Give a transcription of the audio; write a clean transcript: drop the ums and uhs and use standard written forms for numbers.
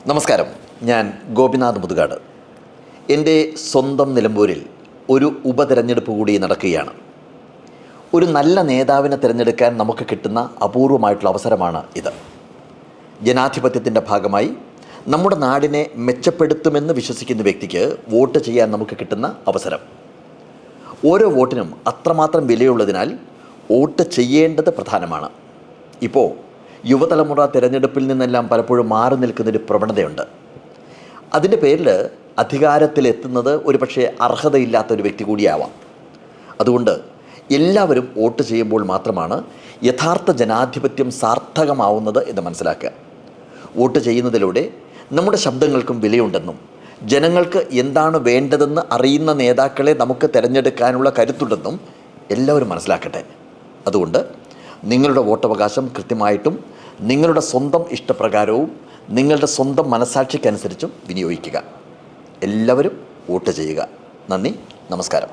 നമസ്കാരം, ഞാൻ ഗോപിനാഥ് മുതുകാട്. എൻ്റെ സ്വന്തം നിലമ്പൂരിൽ ഒരു ഉപതെരഞ്ഞെടുപ്പ് കൂടി നടക്കുകയാണ്. ഒരു നല്ല നേതാവിനെ തിരഞ്ഞെടുക്കാൻ നമുക്ക് കിട്ടുന്ന അപൂർവമായിട്ടുള്ള അവസരമാണ് ഇത്. ജനാധിപത്യത്തിൻ്റെ ഭാഗമായി നമ്മുടെ നാടിനെ മെച്ചപ്പെടുത്തുമെന്ന് വിശ്വസിക്കുന്ന വ്യക്തിക്ക് വോട്ട് ചെയ്യാൻ നമുക്ക് കിട്ടുന്ന അവസരം. ഓരോ വോട്ടിനും അത്രമാത്രം വിലയുള്ളതിനാൽ വോട്ട് ചെയ്യേണ്ടത് പ്രധാനമാണ്. ഇപ്പോൾ യുവതലമുറ തിരഞ്ഞെടുപ്പിൽ നിന്നെല്ലാം പലപ്പോഴും മാറി നിൽക്കുന്നൊരു പ്രവണതയുണ്ട്. അതിൻ്റെ പേരിൽ അധികാരത്തിലെത്തുന്നത് ഒരുപക്ഷെ അർഹതയില്ലാത്തൊരു വ്യക്തി കൂടിയാവാം. അതുകൊണ്ട് എല്ലാവരും വോട്ട് ചെയ്യുമ്പോൾ മാത്രമാണ് യഥാർത്ഥ ജനാധിപത്യം സാർത്ഥകമാവുന്നത് എന്ന് മനസ്സിലാക്കുക. വോട്ട് ചെയ്യുന്നതിലൂടെ നമ്മുടെ ശബ്ദങ്ങൾക്കും വിലയുണ്ടെന്നും ജനങ്ങൾക്ക് എന്താണ് വേണ്ടതെന്ന് അറിയുന്ന നേതാക്കളെ നമുക്ക് തിരഞ്ഞെടുക്കാനുള്ള കരുത്തുണ്ടെന്നും എല്ലാവരും മനസ്സിലാക്കട്ടെ. അതുകൊണ്ട് നിങ്ങളുടെ വോട്ടവകാശം കൃത്യമായിട്ടും നിങ്ങളുടെ സ്വന്തം ഇഷ്ടപ്രകാരവും നിങ്ങളുടെ സ്വന്തം മനസാക്ഷിക്കനുസരിച്ചും വിനിയോഗിക്കുക. എല്ലാവരും വോട്ട് ചെയ്യുക. നന്ദി, നമസ്കാരം.